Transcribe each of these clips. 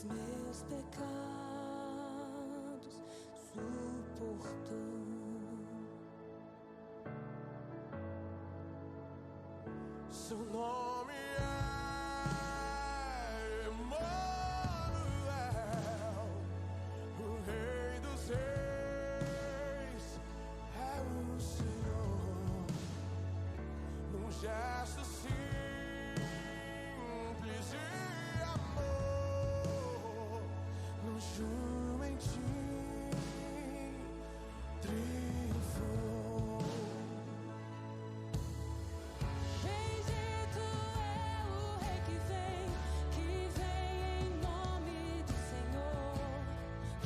os meus pecados suportou. Seu nome é Emanuel, o Rei dos Reis é o Senhor. Num gesto simples de amor, no juro em ti triunfou. Bendito é o Rei que vem em nome do Senhor.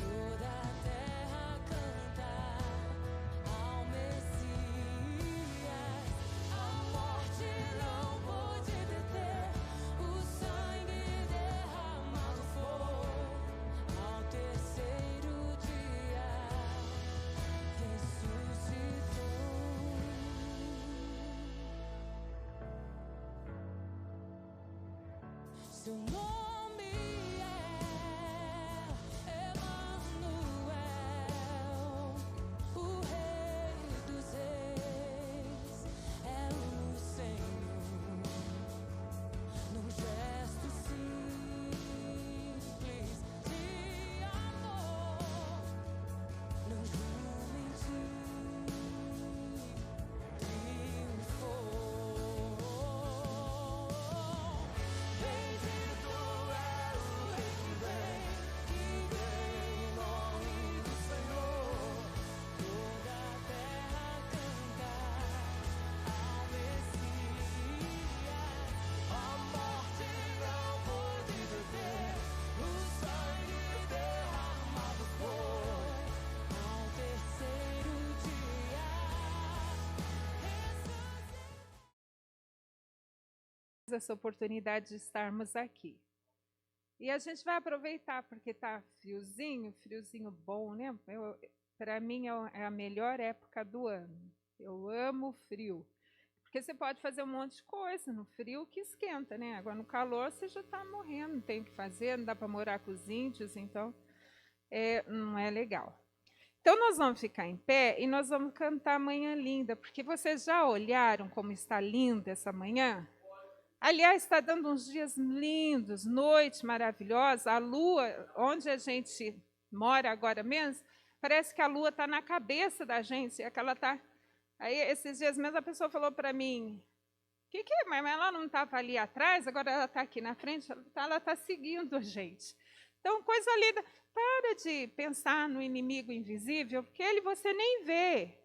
Toda a terra canta ao Messias. A morte não pôde deter, o sangue derramado foi. Ao terceiro dia ressuscitou. Seu nome é Emanuel, o Rei dos Reis é o Senhor. Num gesto simples de amor, no juro em ti triunfou. Bendito é o Rei que vem em nome do Senhor. Toda a terra canta ao Messias. A morte não pôde deter, o sangue derramado foi. Ao terceiro dia essa oportunidade de estarmos aqui. E a gente vai aproveitar, porque tá friozinho bom, né? Para mim é a melhor época do ano. Eu amo frio. Porque você pode fazer um monte de coisa no frio que esquenta, né? Agora no calor você já está morrendo, não tem o que fazer, não dá para morar com os índios, então não é legal. Então nós vamos ficar em pé e nós vamos cantar Manhã Linda, porque vocês já olharam como está linda essa manhã? Aliás, está dando uns dias lindos, noite maravilhosa. A lua, onde a gente mora agora mesmo, parece que a lua está na cabeça da gente. É que ela tá... Aí, esses dias mesmo, a pessoa falou para mim, que é? Mas ela não estava ali atrás, agora ela está aqui na frente, ela está seguindo a gente. Então, coisa linda. Para de pensar no inimigo invisível, porque ele você nem vê.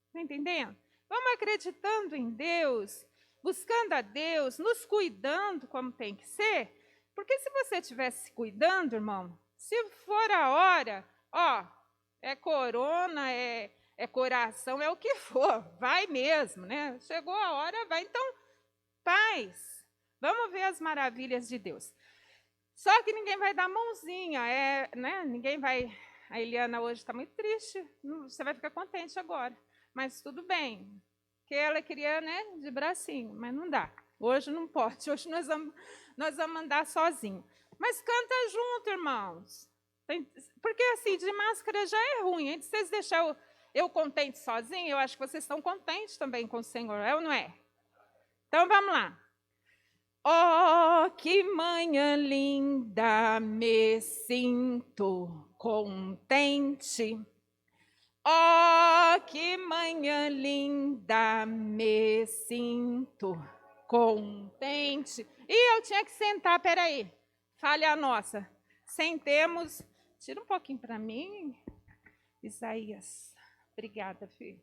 Está entendendo? Vamos acreditando em Deus, buscando a Deus, nos cuidando como tem que ser. Porque se você estivesse se cuidando, irmão, se for a hora, é corona, é coração, é o que for, vai mesmo, né? Chegou a hora, vai. Então, paz, vamos ver as maravilhas de Deus. Só que ninguém vai dar mãozinha, né? Ninguém vai... A Eliana hoje está muito triste, você vai ficar contente agora. Mas tudo bem, porque ela queria, né, de bracinho, mas não dá. Hoje não pode, hoje nós vamos andar sozinho. Mas canta junto, irmãos. Porque assim, de máscara já é ruim. Antes de vocês deixarem eu contente sozinho, eu acho que vocês estão contentes também com o Senhor, é ou não é? Então vamos lá. Oh, que manhã linda, me sinto contente. Oh, que manhã linda, me sinto contente. E eu tinha que sentar, peraí, falha nossa. Sentemos, tira um pouquinho para mim, Isaías. Obrigada, filho.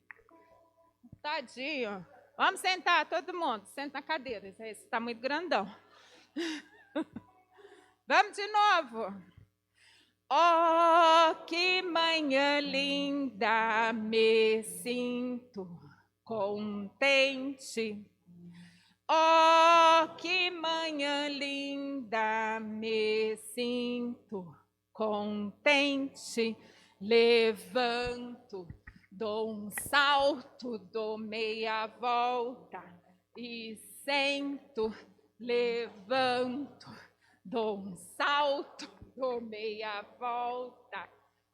Tadinho. Vamos sentar, todo mundo. Senta na cadeira, Isaías, você está muito grandão. Vamos de novo. Oh, que manhã linda, me sinto contente. Oh, que manhã linda, me sinto contente. Levanto, dou um salto, dou meia volta e sento. Levanto, dou um salto, dou meia volta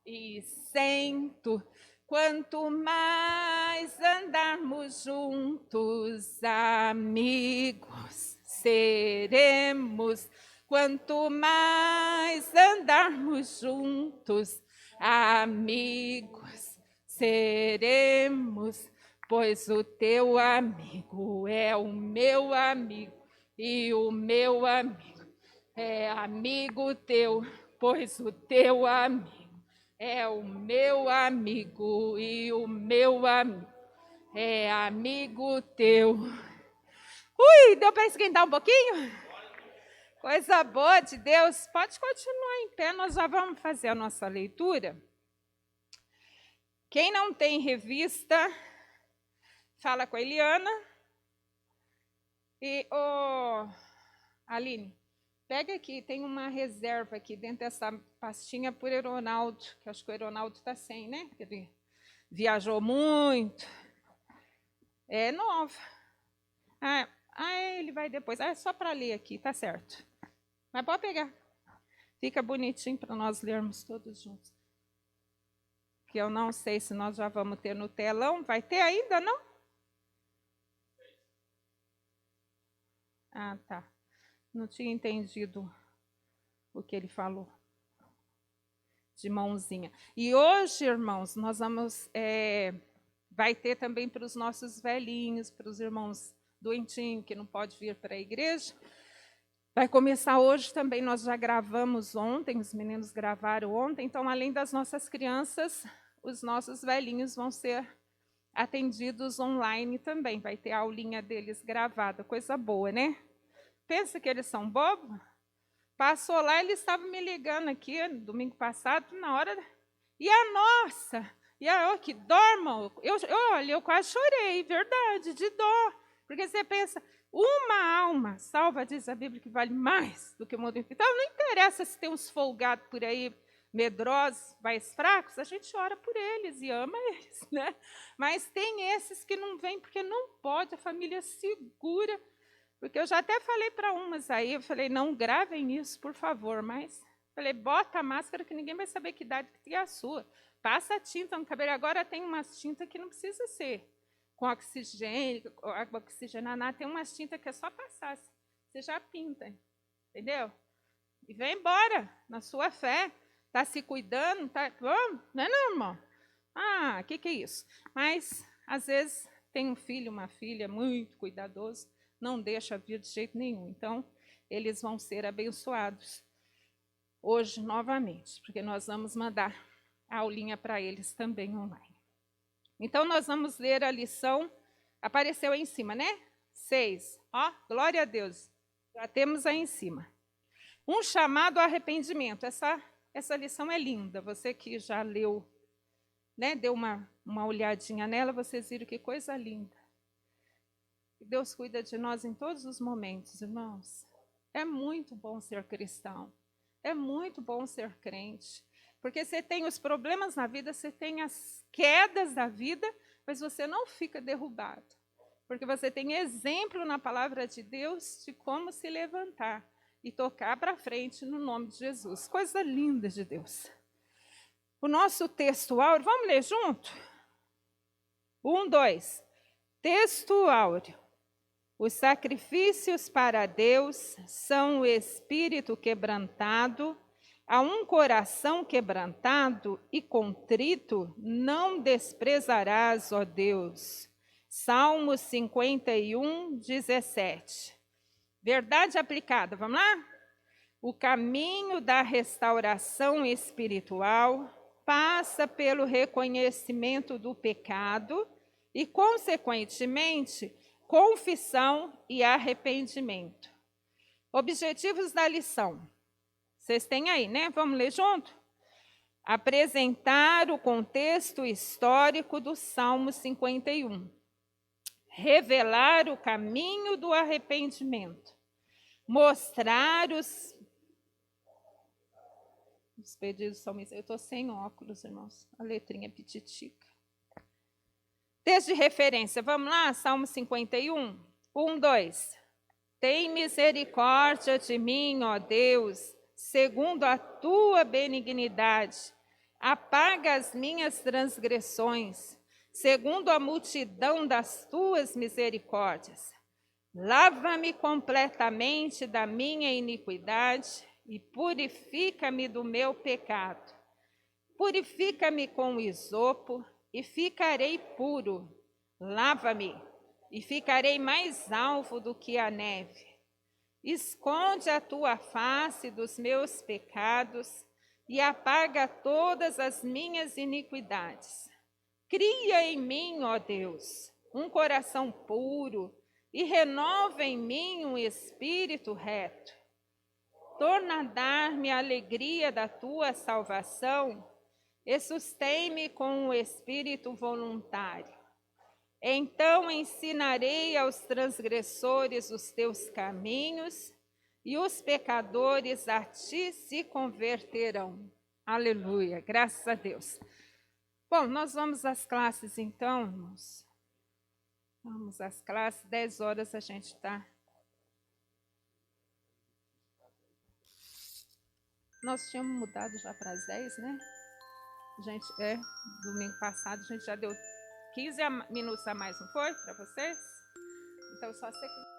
e sento. Quanto mais andarmos juntos, amigos seremos. Quanto mais andarmos juntos, amigos seremos. Pois o teu amigo é o meu amigo e o meu amigo é amigo teu, pois o teu amigo é o meu amigo e o meu amigo é amigo teu. Ui, deu para esquentar um pouquinho? Coisa boa de Deus. Pode continuar em pé, nós já vamos fazer a nossa leitura. Quem não tem revista, fala com a Eliana. E, Aline, pega aqui, tem uma reserva aqui dentro dessa pastinha por Ronaldo, que acho que o Ronaldo está sem, né? Ele viajou muito. É nova. Ele vai depois. É só para ler aqui, tá certo. Mas pode pegar. Fica bonitinho para nós lermos todos juntos. Que eu não sei se nós já vamos ter no telão. Vai ter ainda, não? Ah, tá. Não tinha entendido o que ele falou. De mãozinha. E hoje, irmãos, nós vamos... vai ter também para os nossos velhinhos, para os irmãos doentinhos que não pode vir para a igreja. Vai começar hoje também, nós já gravamos ontem, os meninos gravaram ontem, então, além das nossas crianças, os nossos velhinhos vão ser atendidos online também. Vai ter a aulinha deles gravada, coisa boa, né? Pensa que eles são bobos? Passou lá, eles estavam me ligando aqui, domingo passado, na hora... E a nossa... que dó, irmão. Eu quase chorei, verdade, de dó. Porque você pensa, uma alma salva, diz a Bíblia, que vale mais do que o mundo inteiro. Então, não interessa se tem uns folgados por aí, medrosos, mais fracos, a gente ora por eles e ama eles, né? Mas tem esses que não vêm porque não pode, a família segura. Porque eu já até falei para umas aí, eu falei, não gravem isso, por favor, mas... Falei, bota a máscara que ninguém vai saber que idade que é a sua. Passa a tinta no cabelo. Agora tem umas tintas que não precisa ser com oxigênio, água oxigenada. Tem umas tintas que é só passar. Você já pinta, entendeu? E vem embora na sua fé. Está se cuidando, tá? Não é não, irmão? Que é isso? Mas, às vezes, tem um filho, uma filha muito cuidadoso, não deixa vir de jeito nenhum. Então, eles vão ser abençoados hoje novamente, porque nós vamos mandar a aulinha para eles também online. Então, nós vamos ler a lição, apareceu aí em cima, né? 6, glória a Deus, já temos aí em cima. Um chamado ao arrependimento, essa lição é linda, você que já leu, né? Deu uma olhadinha nela, vocês viram que coisa linda. Deus cuida de nós em todos os momentos, irmãos. É muito bom ser cristão. É muito bom ser crente, porque você tem os problemas na vida, você tem as quedas da vida, mas você não fica derrubado, porque você tem exemplo na palavra de Deus de como se levantar e tocar para frente no nome de Jesus. Coisa linda de Deus. O nosso texto áureo, vamos ler junto? 1, 2. Texto áureo. Os sacrifícios para Deus são o espírito quebrantado, a um coração quebrantado e contrito não desprezarás, ó Deus. Salmo 51, 17. Verdade aplicada, vamos lá? O caminho da restauração espiritual passa pelo reconhecimento do pecado e, consequentemente, confissão e arrependimento. Objetivos da lição. Vocês têm aí, né? Vamos ler junto? Apresentar o contexto histórico do Salmo 51. Revelar o caminho do arrependimento. Mostrar os pedidos salmistas. Eu estou sem óculos, irmãos. A letrinha pititica. Texto de referência, vamos lá, Salmo 51, 1, 2. Tem misericórdia de mim, ó Deus, segundo a tua benignidade, apaga as minhas transgressões, segundo a multidão das tuas misericórdias. Lava-me completamente da minha iniquidade e purifica-me do meu pecado. Purifica-me com isopo e ficarei puro. Lava-me e ficarei mais alvo do que a neve. Esconde a tua face dos meus pecados e apaga todas as minhas iniquidades. Cria em mim, ó Deus, um coração puro e renova em mim um espírito reto. Torna a dar-me a alegria da tua salvação e sustém-me com o espírito voluntário. Então ensinarei aos transgressores os teus caminhos, e os pecadores a ti se converterão. Aleluia, graças a Deus. Bom, nós vamos às classes então, irmãos. Vamos às classes, 10 horas a gente está. Nós tínhamos mudado já para as 10, né? Domingo passado a gente já deu 15 minutos a mais, não foi? Para vocês? Então, só você que...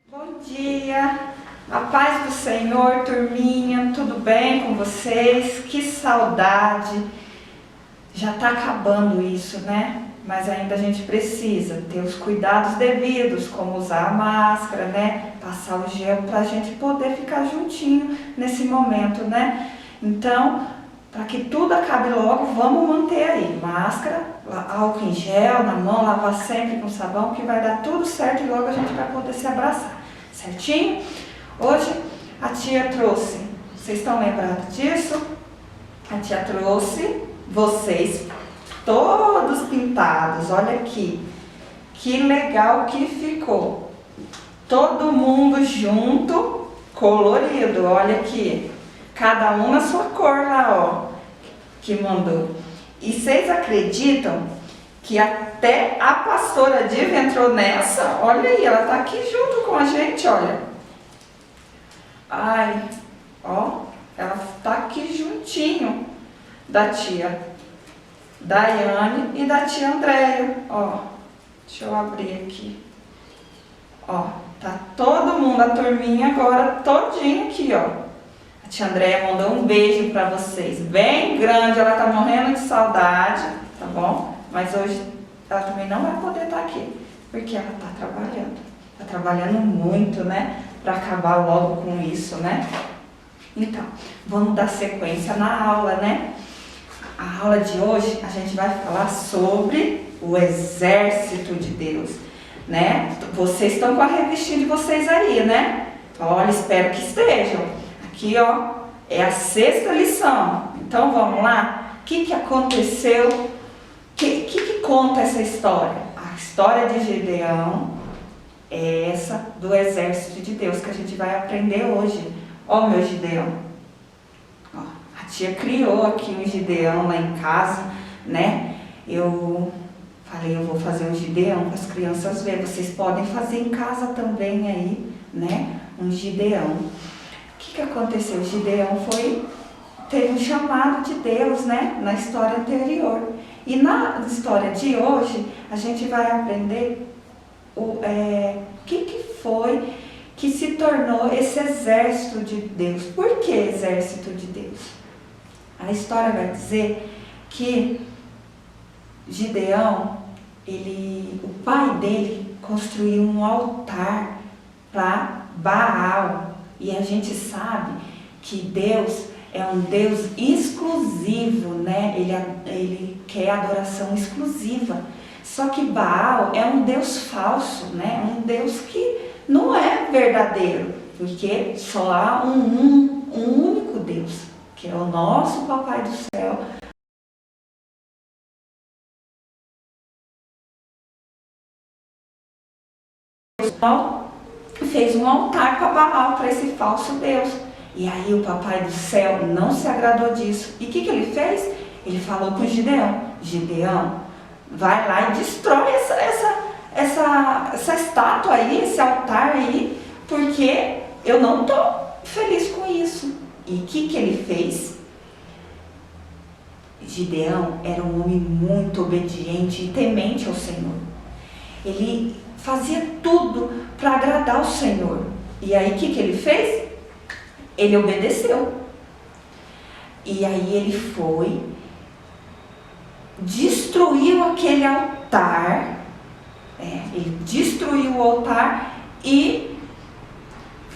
Bom dia, a paz do Senhor, turminha, tudo bem com vocês? Que saudade, já está acabando isso, né? Mas ainda a gente precisa ter os cuidados devidos, como usar a máscara, né? Passar o gel para a gente poder ficar juntinho nesse momento, né? Então, para que tudo acabe logo, vamos manter aí máscara, álcool em gel na mão, lavar sempre com sabão, que vai dar tudo certo e logo a gente vai poder se abraçar. Certinho? Hoje a tia trouxe, vocês estão lembrados disso? A tia trouxe vocês todos pintados, olha aqui, que legal que ficou. Todo mundo junto, colorido, olha aqui, cada um na sua cor lá, ó, que mandou. E vocês acreditam que até a pastora Diva entrou nessa? Olha aí, ela tá aqui junto com a gente, olha. Ai, ó, ela tá aqui juntinho da tia Daiane e da tia Andréia, ó. Deixa eu abrir aqui. Ó, tá todo mundo, a turminha agora todinha aqui, ó. A tia Andréia mandou um beijo pra vocês, bem grande, ela tá morrendo de saudade, tá bom? Mas hoje ela também não vai poder estar aqui, porque ela está trabalhando. Está trabalhando muito, né? Para acabar logo com isso, né? Então, vamos dar sequência na aula, né? A aula de hoje a gente vai falar sobre o exército de Deus, né? Vocês estão com a revistinha de vocês aí, né? Olha, espero que estejam. Aqui, ó, é a 6ª lição. Então, vamos lá? O que aconteceu? O que conta essa história? A história de Gideão é essa do exército de Deus que a gente vai aprender hoje. Ó, meu Gideão. Ó, a tia criou aqui um Gideão lá em casa, né? Eu falei, eu vou fazer um Gideão para as crianças verem. Vocês podem fazer em casa também aí, né? Um Gideão. O que aconteceu? Gideão teve um chamado de Deus, né? Na história anterior. E na história de hoje, a gente vai aprender o que foi que se tornou esse exército de Deus. Por que exército de Deus? A história vai dizer que Gideão, o pai dele construiu um altar para Baal. E a gente sabe que Deus é um Deus exclusivo, né? Ele quer adoração exclusiva. Só que Baal é um Deus falso, né? Um Deus que não é verdadeiro, porque só há um único Deus, que é o nosso Papai do céu. Fez um altar para Baal, para esse falso Deus. E aí o Papai do céu não se agradou disso. E o que ele fez? Ele falou com Gideão: Gideão, vai lá e destrói essa estátua aí, esse altar aí, porque eu não estou feliz com isso. E o que ele fez? Gideão era um homem muito obediente e temente ao Senhor. Ele fazia tudo para agradar o Senhor. E aí o que ele fez? Ele obedeceu. E aí ele foi, destruiu aquele altar. Ele destruiu o altar e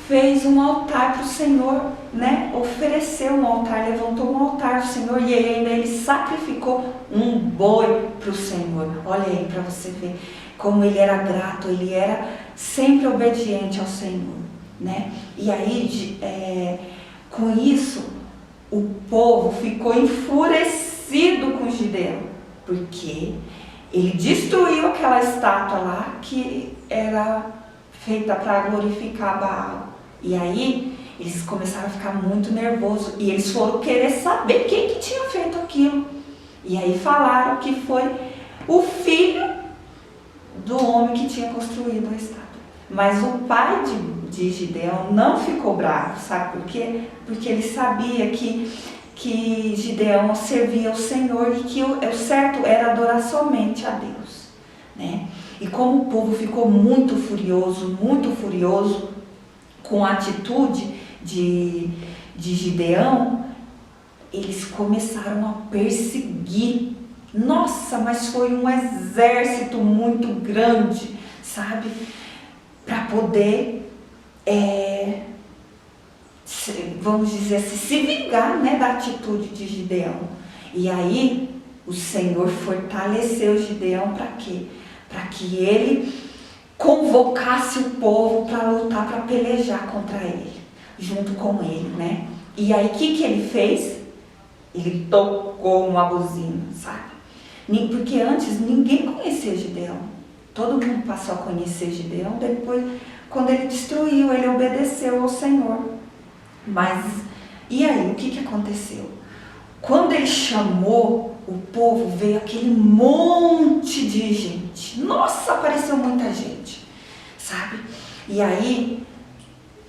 fez um altar para o Senhor, né? Ofereceu um altar, levantou um altar do Senhor e ainda ele sacrificou um boi para o Senhor. Olha aí para você ver como ele era grato, ele era sempre obediente ao Senhor, né? E aí, com isso, o povo ficou enfurecido com Gideão, porque ele destruiu aquela estátua lá que era feita para glorificar Baal. E aí, eles começaram a ficar muito nervosos e eles foram querer saber quem que tinha feito aquilo. E aí falaram que foi o filho do homem que tinha construído a estátua. Mas o pai de Gideão não ficou bravo, sabe por quê? Porque ele sabia que Gideão servia ao Senhor e que o certo era adorar somente a Deus, né? E como o povo ficou muito furioso com a atitude de Gideão, eles começaram a perseguir. Nossa, mas foi um exército muito grande, sabe? Para poder, vamos dizer assim, se vingar, né, da atitude de Gideão. E aí, o Senhor fortaleceu Gideão para quê? Para que ele convocasse o povo para lutar, para pelejar contra ele, junto com ele, né? E aí, o que ele fez? Ele tocou uma buzina, sabe? Porque antes ninguém conhecia Gideão. Todo mundo passou a conhecer Gideão depois, quando ele destruiu, ele obedeceu ao Senhor. Mas, e aí, o que aconteceu? Quando ele chamou o povo, veio aquele monte de gente. Nossa, apareceu muita gente, sabe? E aí,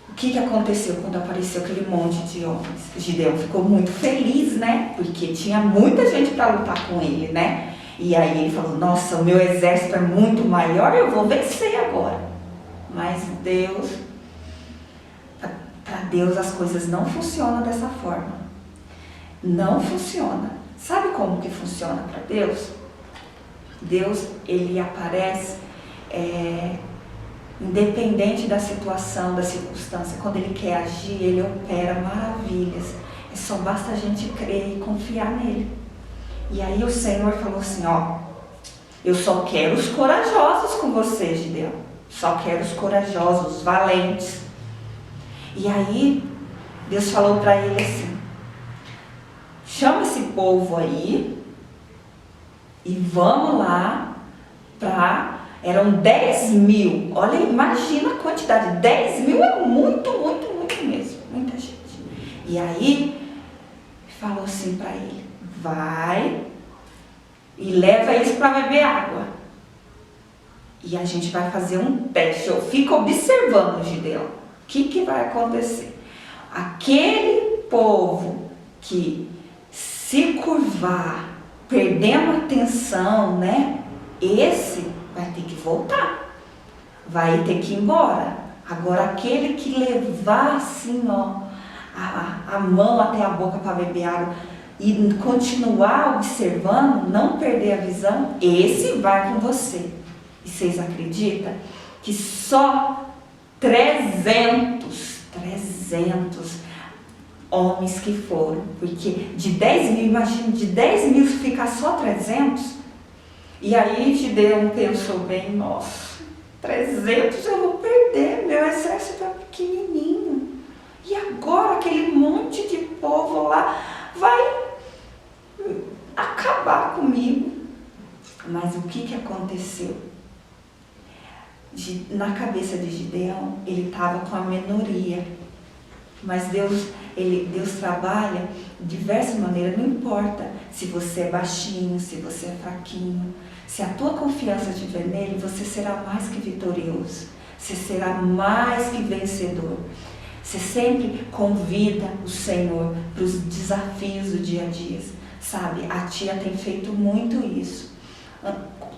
o que aconteceu quando apareceu aquele monte de homens? Gideão ficou muito feliz, né? Porque tinha muita gente para lutar com ele, né? E aí ele falou: nossa, o meu exército é muito maior, eu vou vencer agora. Mas Deus, para Deus as coisas não funcionam dessa forma. Não funciona. Sabe como que funciona para Deus? Deus, ele aparece independente da situação, da circunstância. Quando ele quer agir, ele opera maravilhas. Só basta a gente crer e confiar nele. E aí o Senhor falou assim: ó, eu só quero os corajosos com você, Gideão. Só quero os corajosos, os valentes. E aí Deus falou para ele assim: chama esse povo aí e vamos lá para... Eram 10 mil. Olha, imagina a quantidade. 10 mil é muito, muito, muito mesmo. Muita gente. E aí falou assim para ele: vai e leva eles para beber água. E a gente vai fazer um teste. Eu fico observando, Gideão. O que vai acontecer? Aquele povo que se curvar, perdendo a atenção, né? Esse vai ter que voltar. Vai ter que ir embora. Agora, aquele que levar assim, ó, a mão até a boca para beber água e continuar observando, não perder a visão, esse vai com você. E vocês acreditam que só 300 homens que foram? Porque de 10 mil, imagina, de 10 mil ficar só 300? E aí Gideão pensou bem: nossa, 300 eu vou perder, meu exército é aconteceu? Na cabeça de Gideão, ele estava com a minoria. Mas Deus trabalha de diversas maneiras, não importa se você é baixinho, se você é fraquinho. Se a tua confiança estiver nele, você será mais que vitorioso. Você será mais que vencedor. Você sempre convida o Senhor para os desafios do dia a dia. Sabe, a tia tem feito muito isso.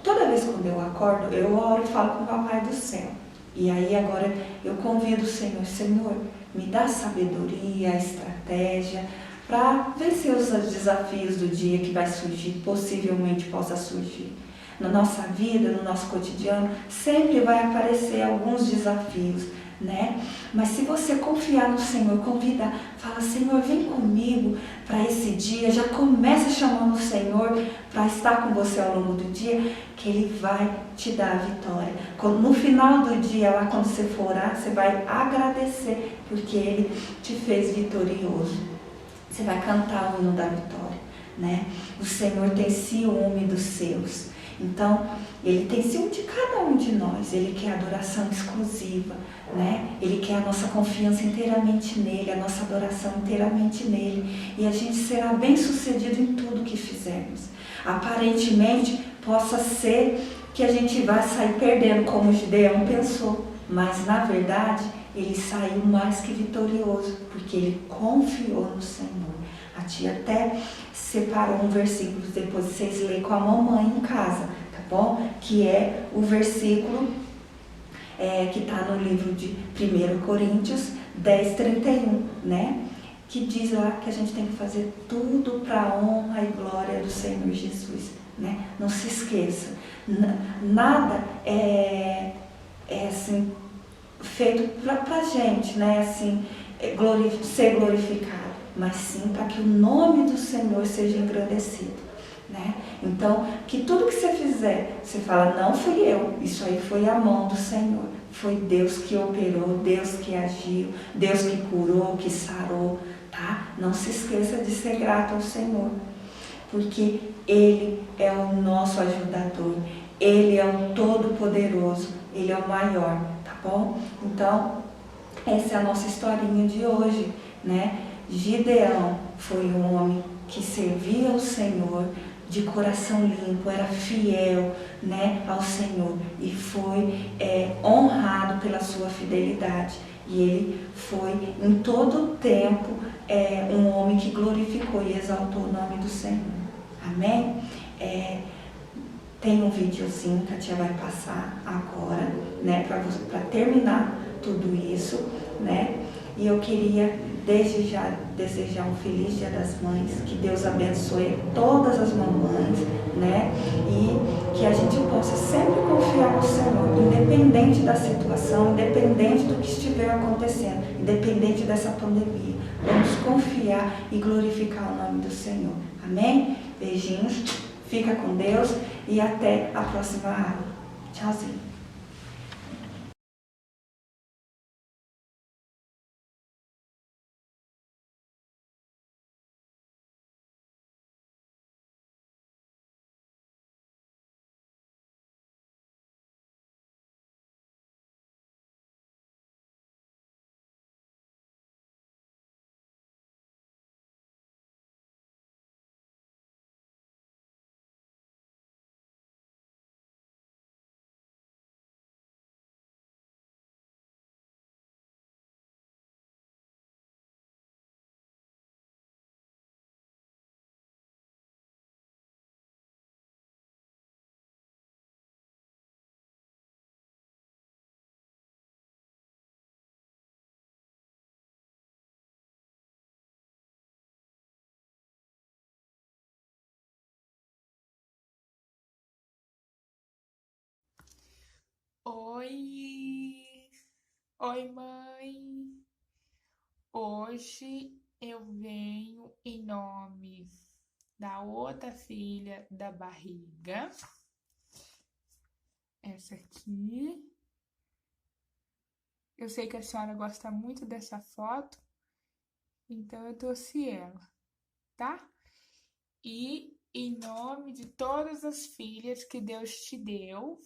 Toda vez quando eu acordo, eu oro e falo com o Papai do Céu. E aí agora eu convido o Senhor, Senhor, me dá sabedoria, estratégia para vencer os desafios do dia que vai surgir, possivelmente possa surgir. Na nossa vida, no nosso cotidiano, sempre vai aparecer alguns desafios, né? Mas se você confiar no Senhor, convida, fala, Senhor, vem comigo para esse dia, já começa chamando o Senhor para estar com você ao longo do dia, que Ele vai te dar a vitória. No final do dia, lá quando você for orar, você vai agradecer, porque Ele te fez vitorioso. Você vai cantar o hino da vitória, né? O Senhor tem ciúme dos seus. Então, Ele tem ciúme de cada um de nós. Ele quer adoração exclusiva, né? Ele quer a nossa confiança inteiramente nele, a nossa adoração inteiramente nele. E a gente será bem sucedido em tudo que fizermos. Aparentemente, possa ser que a gente vai sair perdendo, como o Gideão pensou. Mas, na verdade, ele saiu mais que vitorioso, porque ele confiou no Senhor. A tia até separou um versículo, depois vocês leem com a mamãe em casa, tá bom? Que é o versículo que está no livro de 1 Coríntios 10:31, né? Que diz lá que a gente tem que fazer tudo para a honra e glória do Senhor Jesus, né? Não se esqueça, nada é assim, feito para a gente, né? Assim, ser glorificado, mas sim para que o nome do Senhor seja engrandecido, né? Então, que tudo que você fizer, você fala, não fui eu, isso aí foi a mão do Senhor, foi Deus que operou, Deus que agiu, Deus que curou, que sarou, tá? Não se esqueça de ser grato ao Senhor, porque Ele é o nosso ajudador, Ele é o Todo-Poderoso, Ele é o maior, tá bom? Então, essa é a nossa historinha de hoje, né? Gideão foi um homem que servia ao Senhor de coração limpo, era fiel, né, ao Senhor e foi honrado pela sua fidelidade. E ele foi em todo o tempo um homem que glorificou e exaltou o nome do Senhor. Amém? Tem um videozinho que a tia vai passar agora, né, para terminar tudo isso, né? E eu queria desde já desejar um feliz Dia das Mães, que Deus abençoe todas as mamães, né? E que a gente possa sempre confiar no Senhor, independente da situação, independente do que estiver acontecendo, independente dessa pandemia. Vamos confiar e glorificar o nome do Senhor. Amém? Beijinhos, fica com Deus e até a próxima aula. Tchauzinho. Oi! Oi, mãe! Hoje eu venho em nome da outra filha da barriga, essa aqui. Eu sei que a senhora gosta muito dessa foto, então eu trouxe ela, tá? E em nome de todas as filhas que Deus te deu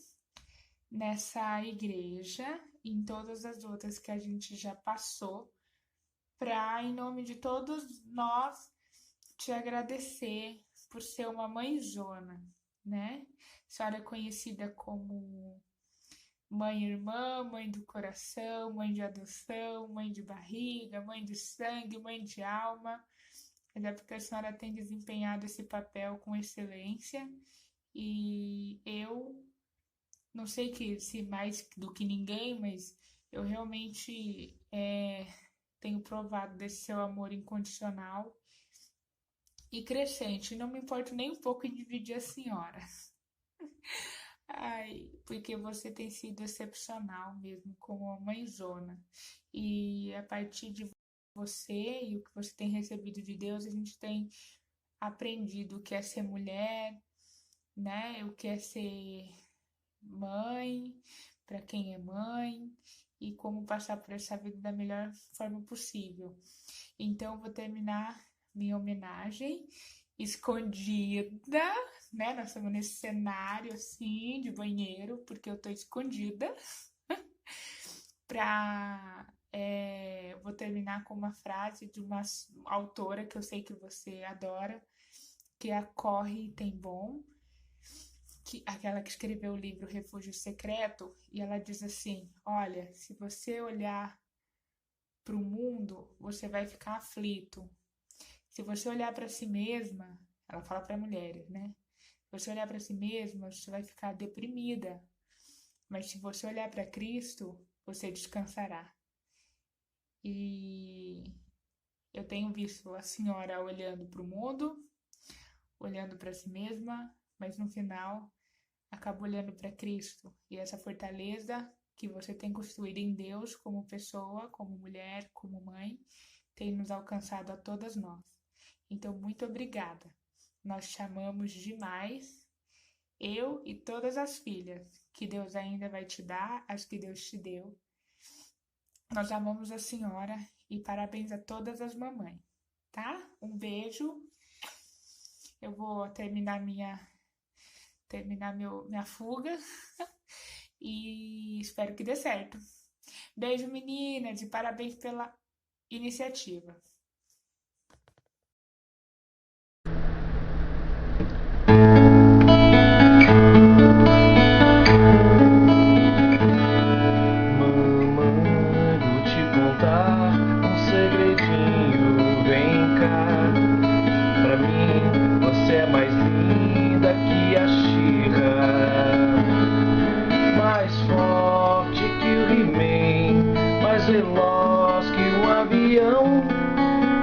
nessa igreja e em todas as outras que a gente já passou, para, em nome de todos nós, te agradecer por ser uma mãezona, né? A senhora é conhecida como mãe irmã, mãe do coração, mãe de adoção, mãe de barriga, mãe de sangue, mãe de alma. Mas é porque a senhora tem desempenhado esse papel com excelência e eu não sei que se mais do que ninguém, mas eu realmente tenho provado desse seu amor incondicional e crescente. Não me importo nem um pouco em dividir a senhora. Ai, porque você tem sido excepcional mesmo como uma mãezona. E a partir de você e o que você tem recebido de Deus, a gente tem aprendido o que é ser mulher, né? O que é ser mãe, para quem é mãe, e como passar por essa vida da melhor forma possível. Então, eu vou terminar minha homenagem escondida, né? Nós estamos nesse cenário assim de banheiro, porque eu tô escondida. Vou terminar com uma frase de uma autora que eu sei que você adora, que é a Corre Tem Bom, aquela que escreveu o livro Refúgio Secreto, e ela diz assim: olha, se você olhar para o mundo, você vai ficar aflito. Se você olhar para si mesma, ela fala para mulheres, né? Se você olhar para si mesma, você vai ficar deprimida. Mas se você olhar para Cristo, você descansará. E eu tenho visto a senhora olhando para o mundo, olhando para si mesma, mas no final acaba olhando para Cristo. E essa fortaleza que você tem construído em Deus como pessoa, como mulher, como mãe, tem nos alcançado a todas nós. Então, muito obrigada. Nós te amamos demais, eu e todas as filhas que Deus ainda vai te dar, as que Deus te deu. Nós amamos a senhora e parabéns a todas as mamães, tá? Um beijo. Eu vou terminar minha fuga e espero que dê certo. Beijo, meninas, e parabéns pela iniciativa. Veloz que um avião,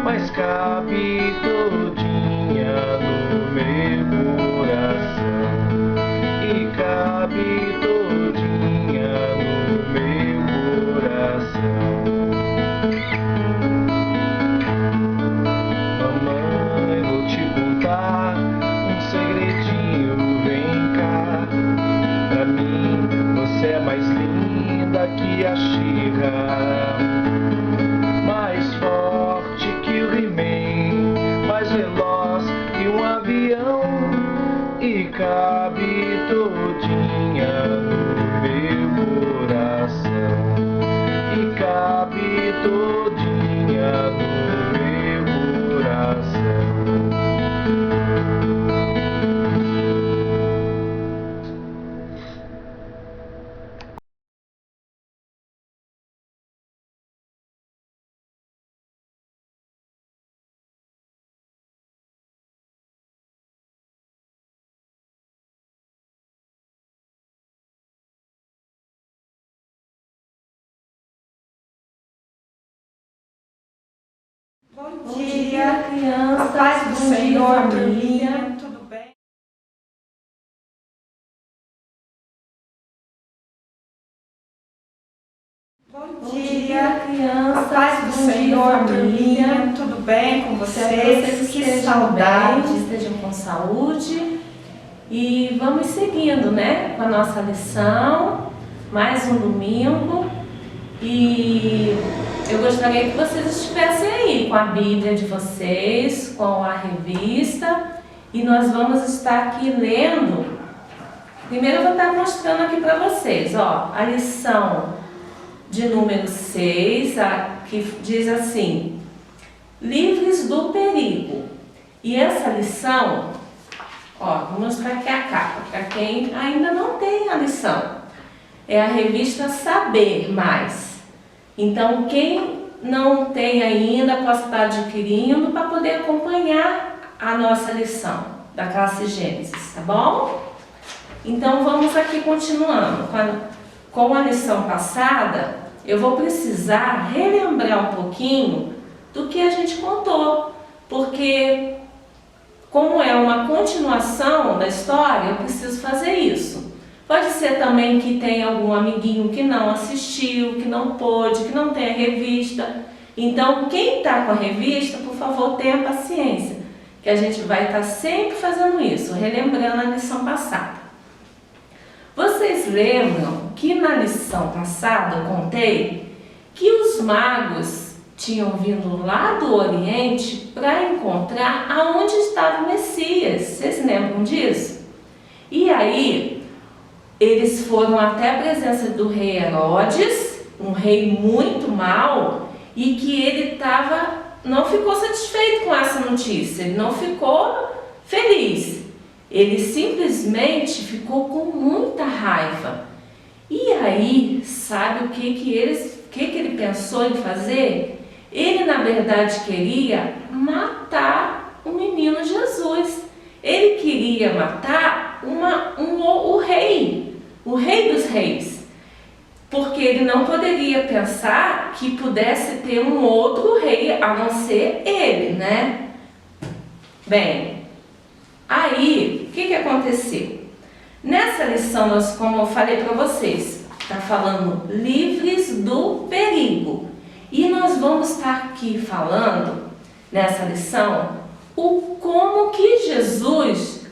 mas cabe todinha no meu coração, e cabe todinha no meu coração. Mamãe, vou te contar um segredinho, vem cá. Pra mim você é mais linda que a She-Ra, mais forte que o He-Man, mais veloz que um avião, e cabe todinha no meu coração, e cabe todinha no meu coração. Bom dia, criança. A paz do Senhor, turminha. Tudo bem? Bom dia, criança. A paz do Senhor, turminha. Tudo bem com vocês? Que saudade. Estejam com saúde. E vamos seguindo, né? Com a nossa lição. Mais um domingo. E eu gostaria que vocês estivessem aí com a Bíblia de vocês, com a revista e nós vamos estar aqui lendo. Primeiro eu vou estar mostrando aqui para vocês, ó, a lição de número 6, que diz assim: livres do perigo. E essa lição, ó, vou mostrar aqui a capa, para quem ainda não tem a lição. É a revista Saber Mais. Então, quem não tem ainda, pode estar adquirindo para poder acompanhar a nossa lição da classe Gênesis, tá bom? Então, vamos aqui continuando. Com a lição passada, eu vou precisar relembrar um pouquinho do que a gente contou, porque como é uma continuação da história, eu preciso fazer isso. Pode ser também que tenha algum amiguinho que não assistiu, que não pôde, que não tem a revista. Então, quem está com a revista, por favor, tenha paciência, que a gente vai estar sempre fazendo isso, relembrando a lição passada. Vocês lembram que na lição passada eu contei que os magos tinham vindo lá do Oriente para encontrar aonde estava o Messias? Vocês lembram disso? E aí, eles foram até a presença do rei Herodes, um rei muito mau, e que ele não ficou satisfeito com essa notícia, ele não ficou feliz. Ele simplesmente ficou com muita raiva. E aí, sabe o que ele pensou em fazer? Ele, na verdade, queria matar o menino Jesus. Ele queria matar o rei dos reis. Porque ele não poderia pensar que pudesse ter um outro rei a não ser ele, né? Bem, aí, o que aconteceu? Nessa lição, como eu falei para vocês, está falando livres do perigo. E nós vamos estar aqui falando, nessa lição, como que Jesus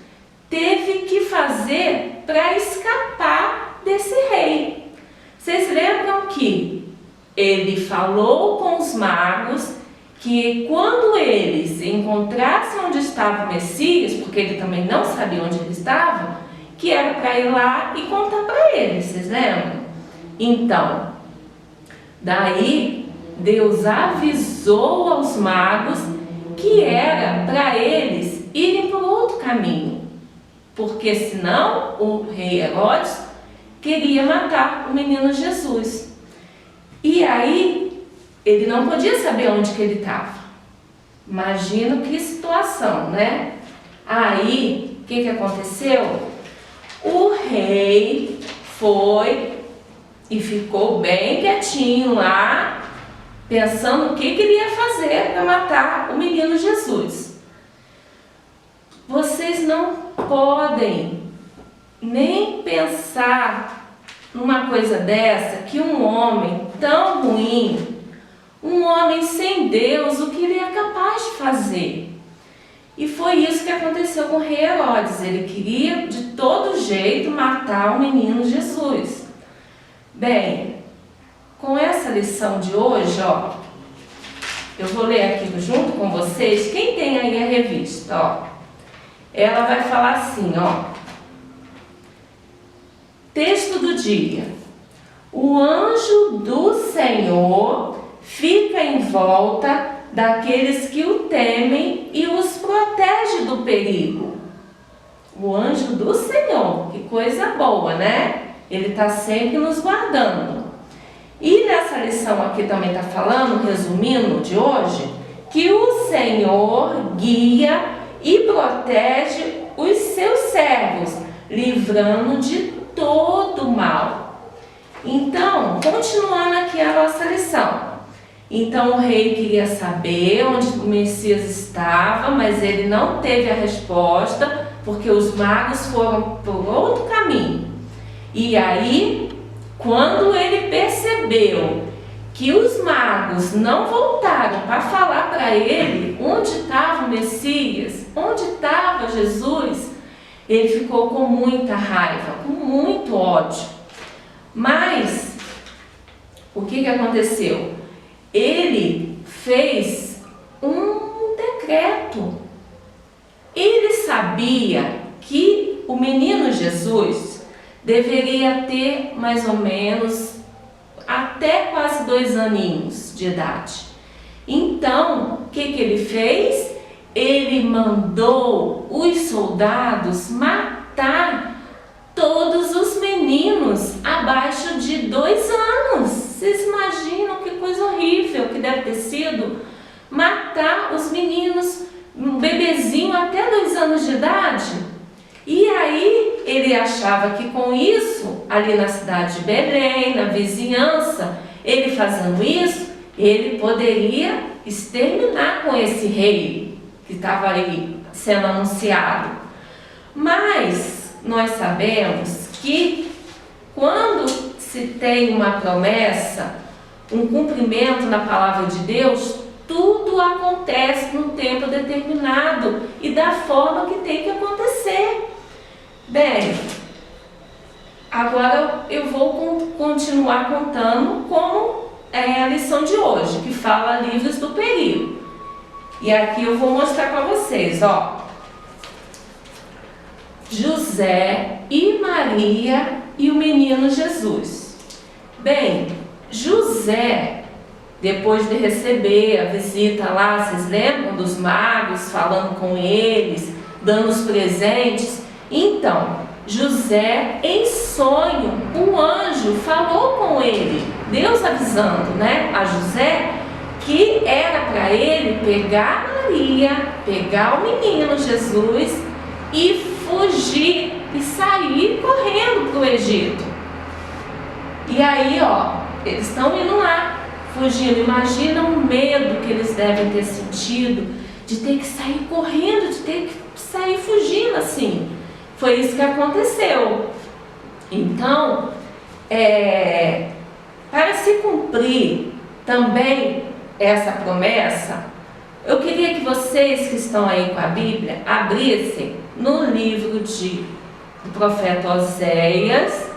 teve que fazer para escapar desse rei. Vocês lembram que ele falou com os magos que quando eles encontrassem onde estava o Messias, porque ele também não sabia onde ele estava, que era para ir lá e contar para eles, vocês lembram? Então, daí Deus avisou aos magos que era para eles irem por outro caminho, porque senão o rei Herodes queria matar o menino Jesus. E aí ele não podia saber onde que ele estava. Imagina que situação, né? Aí, o que aconteceu? O rei foi e ficou bem quietinho lá, pensando o que ele ia fazer para matar o menino Jesus. Vocês não podem nem pensar numa coisa dessa, que um homem tão ruim, um homem sem Deus, o que ele é capaz de fazer. E foi isso que aconteceu com o rei Herodes. Ele queria de todo jeito matar o menino Jesus. Bem, com essa lição de hoje, ó, eu vou ler aqui junto com vocês. Quem tem aí a revista, ó, ela vai falar assim, ó: texto do dia. O anjo do Senhor fica em volta daqueles que o temem e os protege do perigo. O anjo do Senhor, que coisa boa, né? Ele está sempre nos guardando. E nessa lição aqui também está falando, resumindo de hoje, que o Senhor guia e protege os seus servos, livrando de todo mal. Então, continuando aqui a nossa lição. Então o rei queria saber onde o Messias estava, mas ele não teve a resposta, porque os magos foram por outro caminho. E aí, quando ele percebeu que os magos não voltaram para falar para ele onde estava o Messias, onde estava Jesus, ele ficou com muita raiva, com muito ódio. Mas, o que aconteceu? Ele fez um decreto. Ele sabia sabia que o menino Jesus deveria ter mais ou menos até quase 2 aninhos de idade. Então, o que ele fez? Ele mandou os soldados matar todos os meninos abaixo de 2 anos. Vocês imaginam que coisa horrível que deve ter sido matar os meninos, um bebezinho até 2 anos de idade? E aí ele achava que com isso, ali na cidade de Belém, na vizinhança, ele fazendo isso, ele poderia exterminar com esse rei que estava aí sendo anunciado. Mas nós sabemos que quando se tem uma promessa, um cumprimento na palavra de Deus, tudo acontece num tempo determinado e da forma que tem que acontecer. Bem, agora eu vou continuar contando como é a lição de hoje, que fala livros do perigo. E aqui eu vou mostrar para vocês, ó. José e Maria e o menino Jesus. Bem, José, depois de receber a visita lá, vocês lembram dos magos falando com eles, dando os presentes? Então, José, em sonho, um anjo falou com ele, Deus avisando, né, a José, que era para ele pegar Maria, pegar o menino Jesus e fugir e sair correndo para o Egito. E aí, ó, eles estão indo lá, fugindo. Imagina o medo que eles devem ter sentido de ter que sair correndo, de ter que sair fugindo assim. Foi isso que aconteceu. Então, para se cumprir também essa promessa, eu queria que vocês que estão aí com a Bíblia abrissem no livro do profeta Oséias,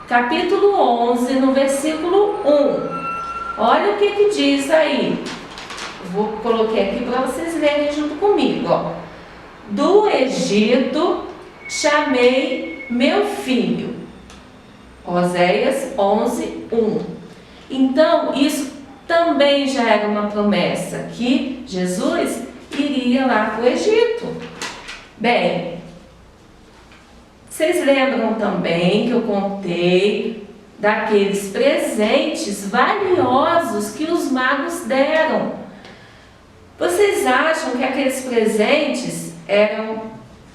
capítulo 11, no versículo 1. Olha o que diz aí. Vou colocar aqui para vocês lerem junto comigo, ó. Do Egito chamei meu filho. Oséias 11, 1. Então, isso também já era uma promessa, que Jesus iria lá para o Egito. Bem, vocês lembram também que eu contei daqueles presentes valiosos que os magos deram. Vocês acham que aqueles presentes eram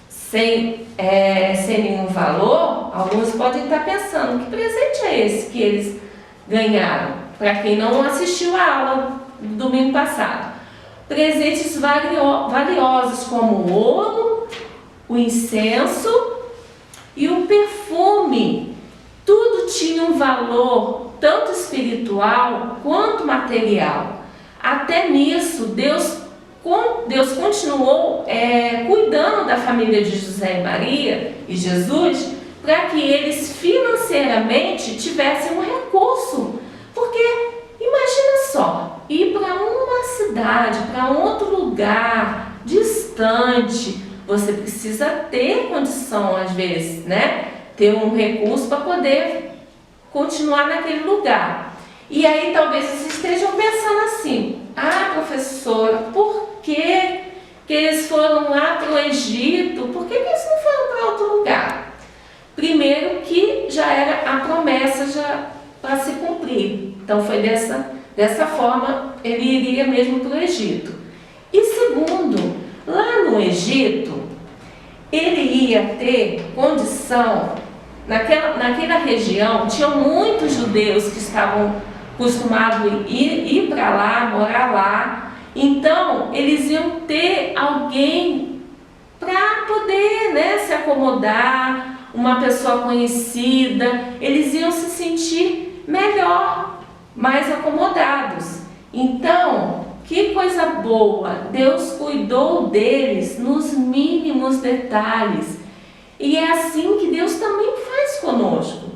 sem nenhum valor? Alguns podem estar pensando, que presente é esse que eles ganharam? Para quem não assistiu a aula do domingo passado. Presentes valiosos como o ouro, o incenso e o perfume. Tudo tinha um valor tanto espiritual quanto material. Até nisso, Deus continuou cuidando da família de José e Maria e Jesus, para que eles financeiramente tivessem um recurso. Porque imagina só, ir para uma cidade, para outro lugar distante, você precisa ter condição às vezes, né? Ter um recurso para poder continuar naquele lugar. E aí talvez vocês estejam pensando assim: ah, professora, por que eles foram lá para o Egito? Por que eles não foram para outro lugar? Primeiro que já era a promessa já para se cumprir. Então foi dessa forma ele iria mesmo para o Egito. E segundo, lá no Egito, ele ia ter condição, naquela região, tinham muitos judeus que estavam acostumados a ir para lá, morar lá. Então, eles iam ter alguém para poder, né, se acomodar, uma pessoa conhecida. Eles iam se sentir melhor, mais acomodados. Então, que coisa boa! Deus cuidou deles nos mínimos detalhes. E é assim que Deus também faz conosco.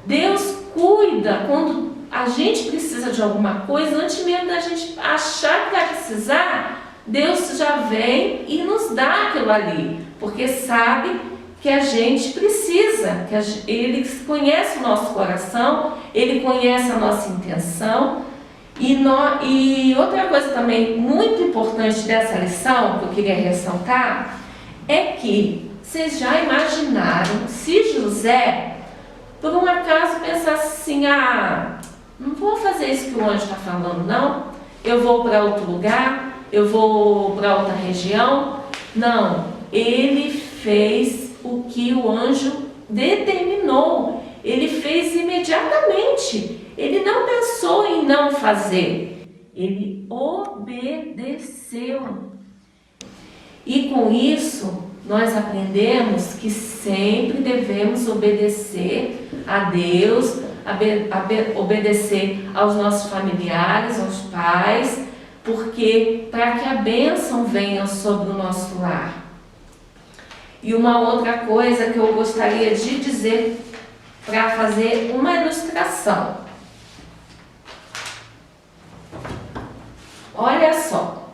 Deus cuida quando a gente precisa de alguma coisa, antes mesmo da gente achar que vai precisar, Deus já vem e nos dá aquilo ali, porque sabe que a gente precisa, Ele conhece o nosso coração, Ele conhece a nossa intenção. E outra coisa também muito importante dessa lição, que eu queria ressaltar, é que vocês já imaginaram se José, por um acaso, pensasse assim, não vou fazer isso que o anjo está falando, não, eu vou para outro lugar, eu vou para outra região. Não, ele fez o que o anjo determinou, ele fez imediatamente. Ele não pensou em não fazer, ele obedeceu. E com isso, nós aprendemos que sempre devemos obedecer a Deus, obedecer aos nossos familiares, aos pais, porque para que a bênção venha sobre o nosso lar. E uma outra coisa que eu gostaria de dizer para fazer uma ilustração. Olha só,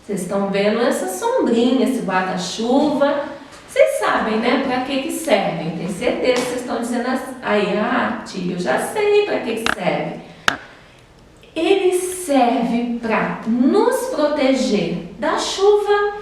vocês estão vendo essa sombrinha, esse guarda-chuva. Vocês sabem, né, para que servem? Tenho certeza que vocês estão dizendo aí, tio, eu já sei para que serve. Ele serve para nos proteger da chuva,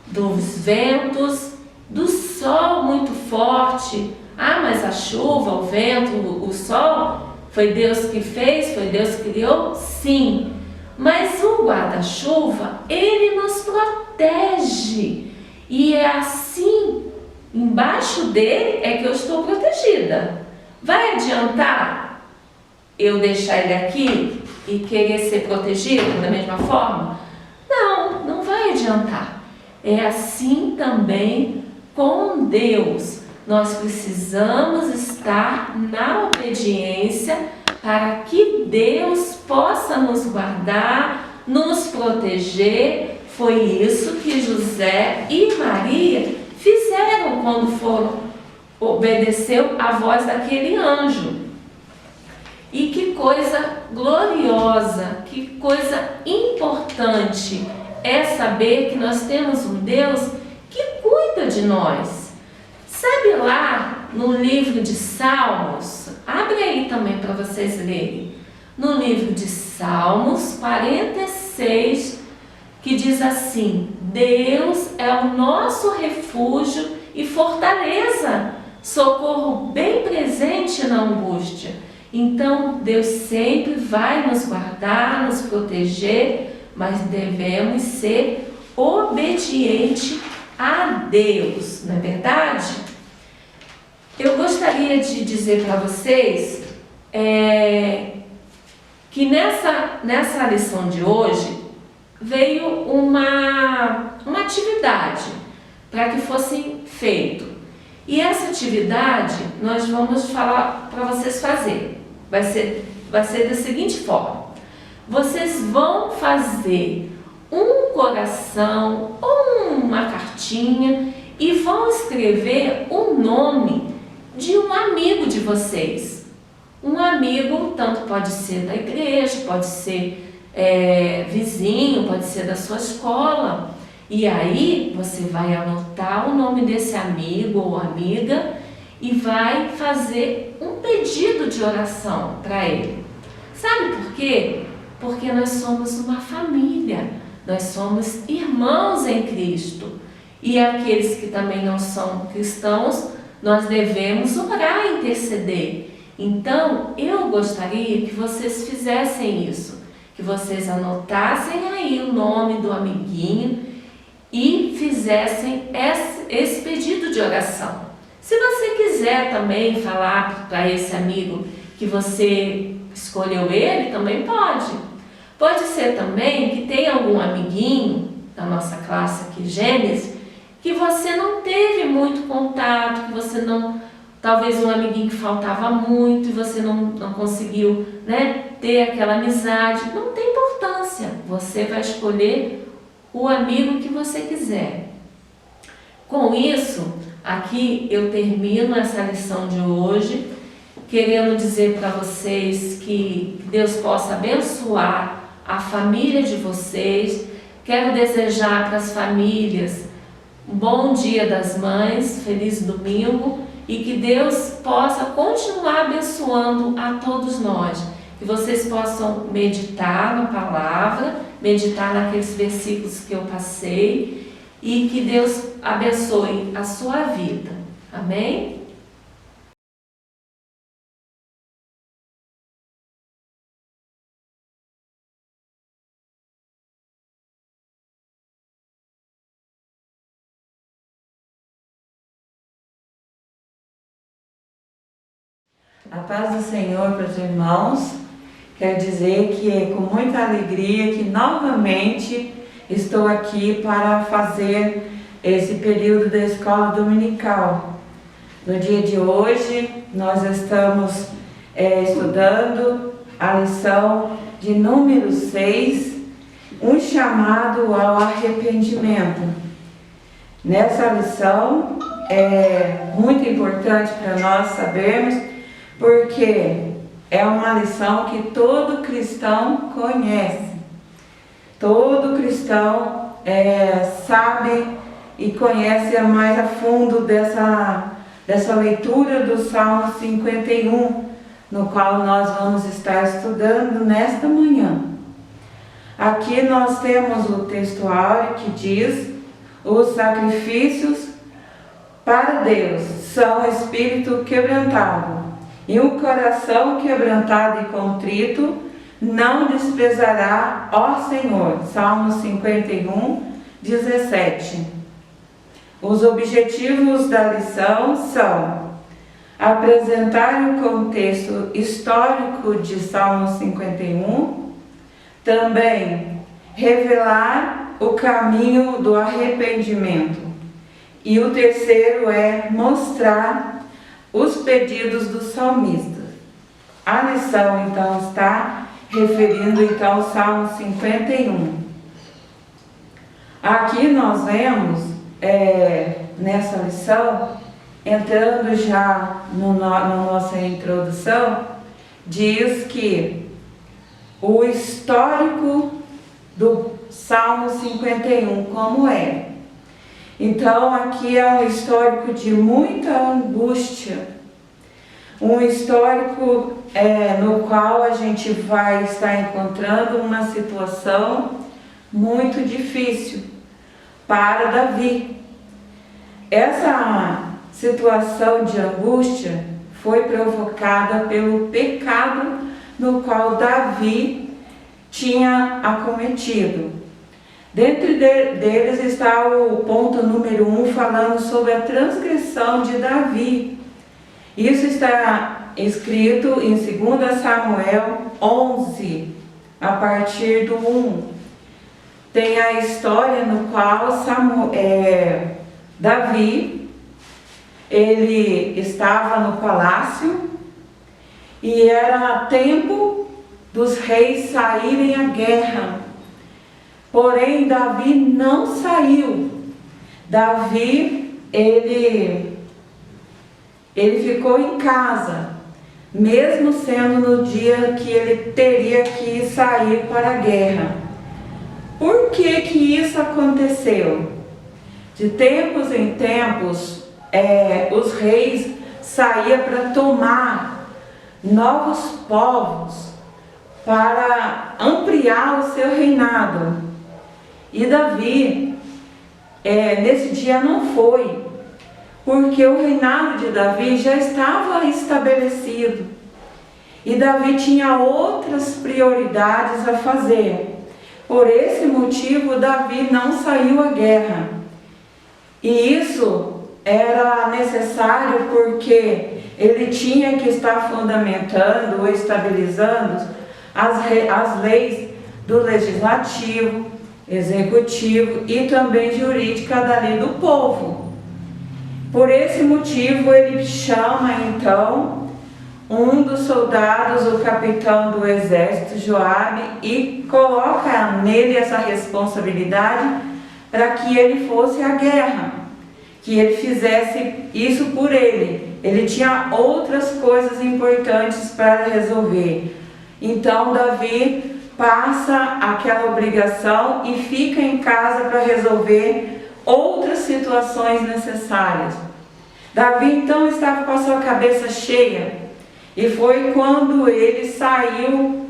dos ventos, do sol muito forte. Mas a chuva, o vento, o sol, foi Deus que fez, foi Deus que criou? Sim. Mas o guarda-chuva, ele nos protege. E é assim, embaixo dele é que eu estou protegida. Vai adiantar eu deixar ele aqui e querer ser protegida da mesma forma? Não, não vai adiantar. É assim também com Deus. Nós precisamos estar na obediência para que Deus possa nos guardar, nos proteger. Foi isso que José e Maria fizeram quando obedeceu a voz daquele anjo. E que coisa gloriosa, que coisa importante é saber que nós temos um Deus que cuida de nós. Sabe lá no livro de Salmos, abre aí também para vocês lerem, no livro de Salmos 46, que diz assim: Deus é o nosso refúgio e fortaleza, socorro bem presente na angústia. Então Deus sempre vai nos guardar, nos proteger, mas devemos ser obedientes a Deus, não é verdade? Eu gostaria de dizer para vocês que nessa lição de hoje veio uma atividade para que fosse feito. E essa atividade nós vamos falar para vocês fazer. Vai ser da seguinte forma: vocês vão fazer um coração ou uma cartinha e vão escrever o nome de um amigo de vocês. Um amigo, tanto pode ser da igreja, pode ser vizinho, pode ser da sua escola. E aí você vai anotar o nome desse amigo ou amiga e vai fazer um pedido de oração para ele. Sabe por quê? Porque nós somos uma família, nós somos irmãos em Cristo. E aqueles que também não são cristãos, nós devemos orar e interceder. Então, eu gostaria que vocês fizessem isso, que vocês anotassem aí o nome do amiguinho e fizessem esse pedido de oração. Se você quiser também falar para esse amigo que você escolheu ele, também pode. Pode ser também que tenha algum amiguinho da nossa classe aqui, Gênesis, que você não teve muito contato, que você não... Talvez um amiguinho que faltava muito e você não conseguiu, ter aquela amizade. Não tem importância. Você vai escolher o amigo que você quiser. Com isso, aqui eu termino essa lição de hoje, querendo dizer para vocês que Deus possa abençoar a família de vocês, Quero desejar para as famílias um bom Dia das Mães, feliz domingo, e que Deus possa continuar abençoando a todos nós. Que vocês possam meditar na palavra, meditar naqueles versículos que eu passei, e que Deus abençoe a sua vida. Amém? A paz do Senhor para os irmãos. Quero dizer que é com muita alegria que novamente estou aqui para fazer esse período da escola dominical. No dia de hoje nós estamos estudando a lição de número 6, um chamado ao arrependimento. Nessa lição é muito importante para nós sabermos, porque é uma lição que todo cristão conhece. Todo cristão sabe e conhece mais a fundo dessa leitura do Salmo 51, no qual nós vamos estar estudando nesta manhã. Aqui nós temos o textuário que diz: os sacrifícios para Deus são espírito quebrantado, e o coração quebrantado e contrito não desprezará, ó Senhor. Salmo 51, 17. Os objetivos da lição são apresentar o contexto histórico de Salmo 51, também revelar o caminho do arrependimento, e o terceiro é mostrar os pedidos do salmista. A lição então está referindo então ao Salmo 51. Aqui nós vemos nessa lição, entrando já na nossa introdução, diz que o histórico do Salmo 51, como é. Então aqui é um histórico de muita angústia, um histórico no qual a gente vai estar encontrando uma situação muito difícil para Davi. Essa situação de angústia foi provocada pelo pecado no qual Davi tinha acometido. Dentre deles está o ponto número 1, falando sobre a transgressão de Davi. Isso está escrito em 2 Samuel 11, a partir do 1. Tem a história no qual Davi, ele estava no palácio e era tempo dos reis saírem à guerra. Porém, Davi não saiu. Davi, ele ficou em casa, mesmo sendo no dia que ele teria que sair para a guerra. Por que que isso aconteceu? De tempos em tempos, os reis saíam para tomar novos povos, para ampliar o seu reinado. E Davi, nesse dia não foi, porque o reinado de Davi já estava estabelecido. E Davi tinha outras prioridades a fazer. Por esse motivo, Davi não saiu à guerra. E isso era necessário porque ele tinha que estar fundamentando ou estabilizando as leis do legislativo, executivo e também jurídica da lei do povo. Por esse motivo ele chama então um dos soldados, o capitão do exército, Joabe, e coloca nele essa responsabilidade para que ele fosse à guerra, que ele fizesse isso por ele. Ele tinha outras coisas importantes para resolver. Então Davi passa aquela obrigação e fica em casa para resolver outras situações necessárias. Davi então estava com a sua cabeça cheia, e foi quando ele saiu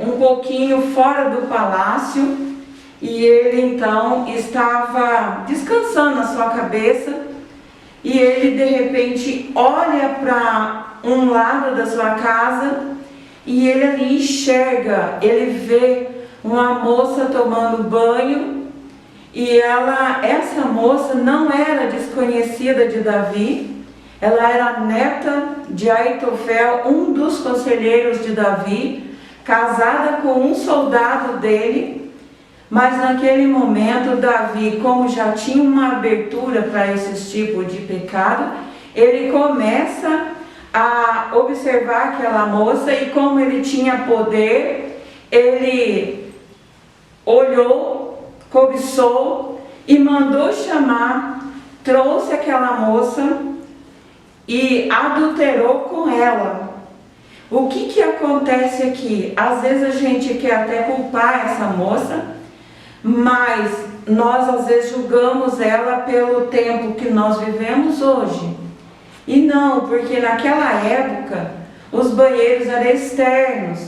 um pouquinho fora do palácio, e ele então estava descansando a sua cabeça, e ele de repente olha para um lado da sua casa, e ele ali enxerga, ele vê uma moça tomando banho, e essa moça não era desconhecida de Davi, ela era neta de Aitofel, um dos conselheiros de Davi, casada com um soldado dele. Mas naquele momento Davi, como já tinha uma abertura para esse tipo de pecado, ele começa a observar aquela moça, e como ele tinha poder, ele olhou, cobiçou e mandou chamar, trouxe aquela moça e adulterou com ela. O que acontece aqui? Às vezes a gente quer até culpar essa moça, mas nós às vezes julgamos ela pelo tempo que nós vivemos hoje. E não, porque naquela época os banheiros eram externos,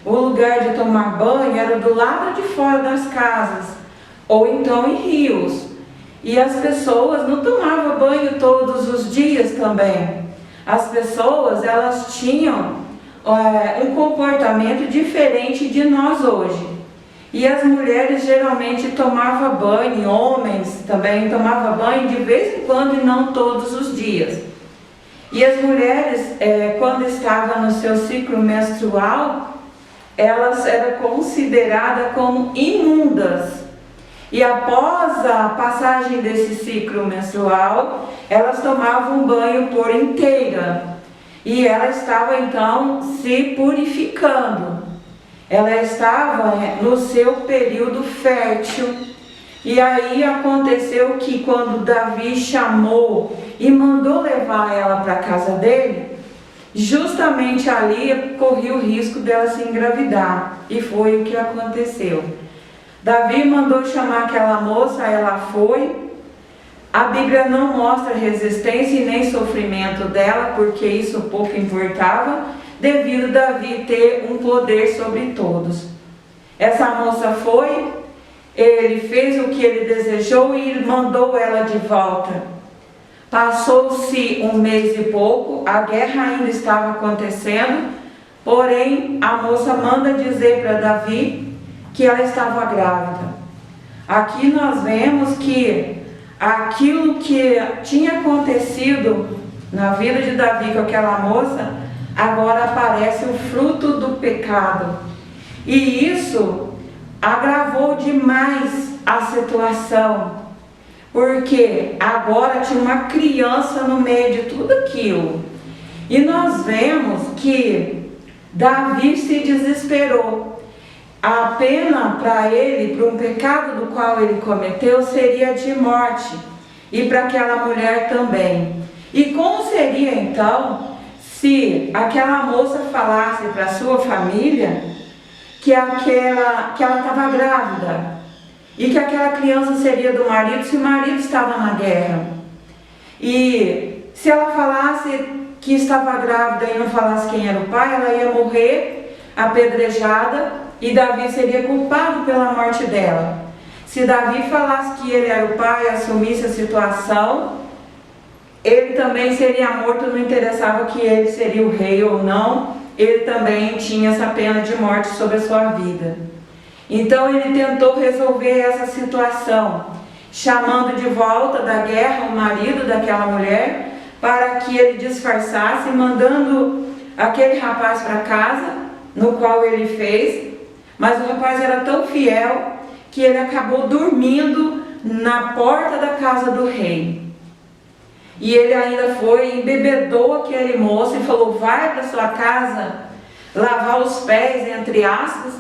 o lugar de tomar banho era do lado de fora das casas, ou então em rios. E as pessoas não tomavam banho todos os dias também. As pessoas, elas tinham um comportamento diferente de nós hoje. E as mulheres geralmente tomavam banho, homens também tomavam banho de vez em quando e não todos os dias. E as mulheres, quando estavam no seu ciclo menstrual, elas eram consideradas como imundas. E após a passagem desse ciclo menstrual, elas tomavam banho por inteira. E ela estava então se purificando. Ela estava no seu período fértil. E aí aconteceu que quando Davi chamou e mandou levar ela para a casa dele, justamente ali corria o risco dela se engravidar. E foi o que aconteceu. Davi mandou chamar aquela moça, ela foi. A Bíblia não mostra resistência e nem sofrimento dela, porque isso pouco importava, devido a Davi ter um poder sobre todos. Essa moça foi, ele fez o que ele desejou e mandou ela de volta. Passou-se um mês e pouco, a guerra ainda estava acontecendo, porém a moça manda dizer para Davi que ela estava grávida. Aqui nós vemos que aquilo que tinha acontecido na vida de Davi com aquela moça, agora aparece o fruto do pecado. E isso agravou demais a situação, porque agora tinha uma criança no meio de tudo aquilo. E nós vemos que Davi se desesperou. A pena para ele, para um pecado do qual ele cometeu, seria de morte, e para aquela mulher também. E como seria então se aquela moça falasse para a sua família que ela estava grávida e que aquela criança seria do marido, se o marido estava na guerra? E se ela falasse que estava grávida e não falasse quem era o pai, ela ia morrer apedrejada, e Davi seria culpado pela morte dela. Se Davi falasse que ele era o pai, assumisse a situação, ele também seria morto, não interessava que ele seria o rei ou não, ele também tinha essa pena de morte sobre a sua vida. Então ele tentou resolver essa situação, chamando de volta da guerra o marido daquela mulher, para que ele disfarçasse, mandando aquele rapaz para casa, no qual ele fez. Mas o rapaz era tão fiel que ele acabou dormindo na porta da casa do rei. E ele ainda foi, embebedou aquele moço e falou: vai para sua casa lavar os pés, entre aspas,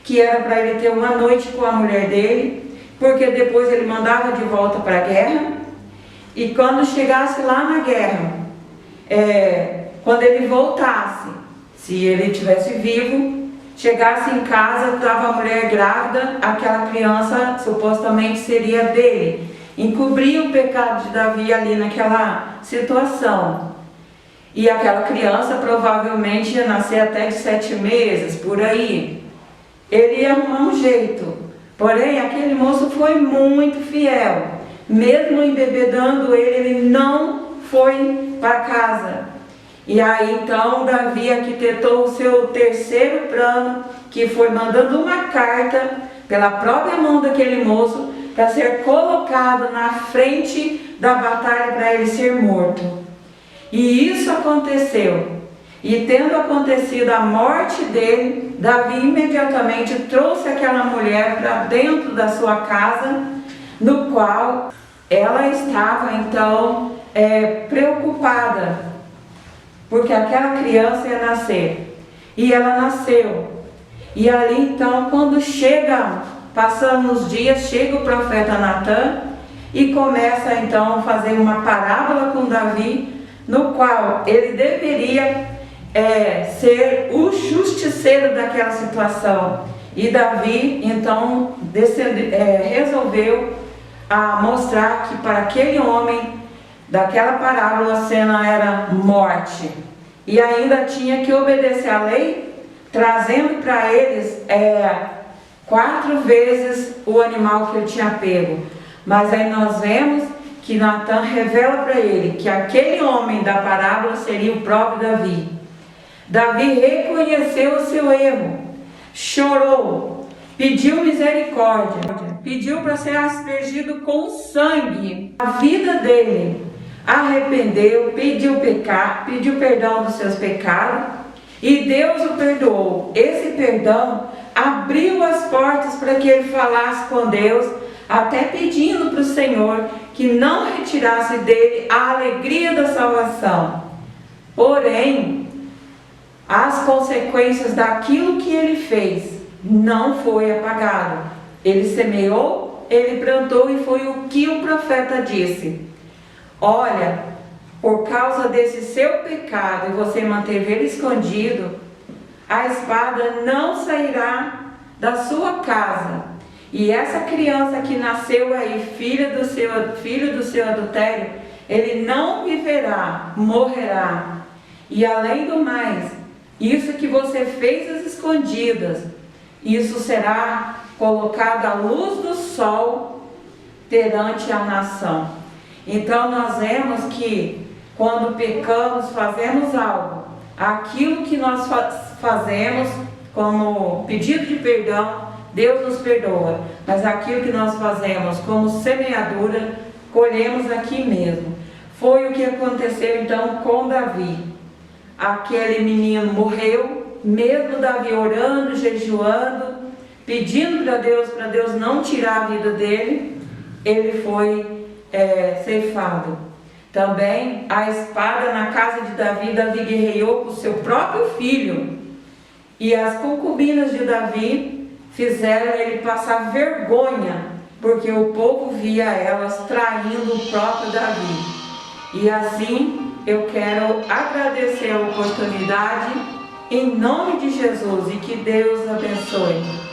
que era para ele ter uma noite com a mulher dele, porque depois ele mandava de volta para a guerra. E quando chegasse lá na guerra, quando ele voltasse, se ele estivesse vivo, chegasse em casa, estava a mulher grávida, aquela criança supostamente seria dele. Encobria o pecado de Davi ali naquela situação. E aquela criança provavelmente ia nascer até de 7 meses, por aí. Ele ia arrumar um jeito. Porém, aquele moço foi muito fiel. Mesmo embebedando ele, ele não foi para casa. E aí então Davi arquitetou o seu terceiro plano, que foi mandando uma carta pela própria mão daquele moço para ser colocado na frente da batalha para ele ser morto. E isso aconteceu. E tendo acontecido a morte dele, Davi imediatamente trouxe aquela mulher para dentro da sua casa, no qual ela estava então preocupada, porque aquela criança ia nascer. E ela nasceu. E ali então, quando passando os dias, chega o profeta Natã e começa então a fazer uma parábola com Davi, no qual ele deveria ser o justiceiro daquela situação. E Davi então resolveu mostrar que para aquele homem daquela parábola a cena era morte. E ainda tinha que obedecer à lei, trazendo para eles 4 vezes o animal que ele tinha pego. Mas aí nós vemos que Natã revela para ele que aquele homem da parábola seria o próprio Davi. Davi reconheceu o seu erro, chorou, pediu misericórdia, pediu para ser aspergido com sangue a vida dele, arrependeu, pediu perdão dos seus pecados e Deus o perdoou. Esse perdão abriu as portas para que ele falasse com Deus, até pedindo para o Senhor que não retirasse dele a alegria da salvação. Porém, as consequências daquilo que ele fez não foi apagado. Ele semeou, ele plantou e foi o que o profeta disse: olha, por causa desse seu pecado e você manteve ele escondido, a espada não sairá da sua casa. E essa criança que nasceu aí, filho do seu adultério, ele não viverá, morrerá. E além do mais, isso que você fez às escondidas, isso será colocado à luz do sol perante a nação. Então nós vemos que quando pecamos, fazemos algo, aquilo que nós fazemos como pedido de perdão, Deus nos perdoa, mas aquilo que nós fazemos como semeadura, colhemos aqui mesmo. Foi o que aconteceu então com Davi. Aquele menino morreu, mesmo Davi orando, jejuando, pedindo para Deus não tirar a vida dele, ele foi ceifado. Também a espada na casa de Davi, Davi guerreou com o seu próprio filho. E as concubinas de Davi fizeram ele passar vergonha, porque o povo via elas traindo o próprio Davi. E assim eu quero agradecer a oportunidade em nome de Jesus e que Deus abençoe.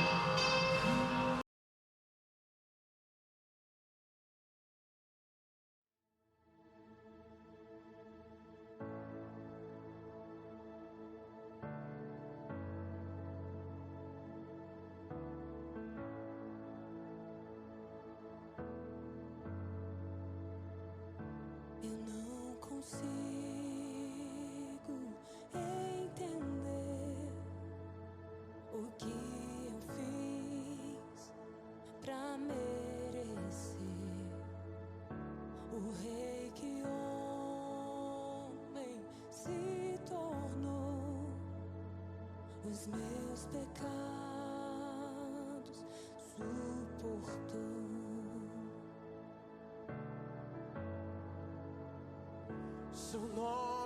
Consigo entender o que eu fiz pra merecer o rei que homem se tornou. Os meus pecados suportou. So long.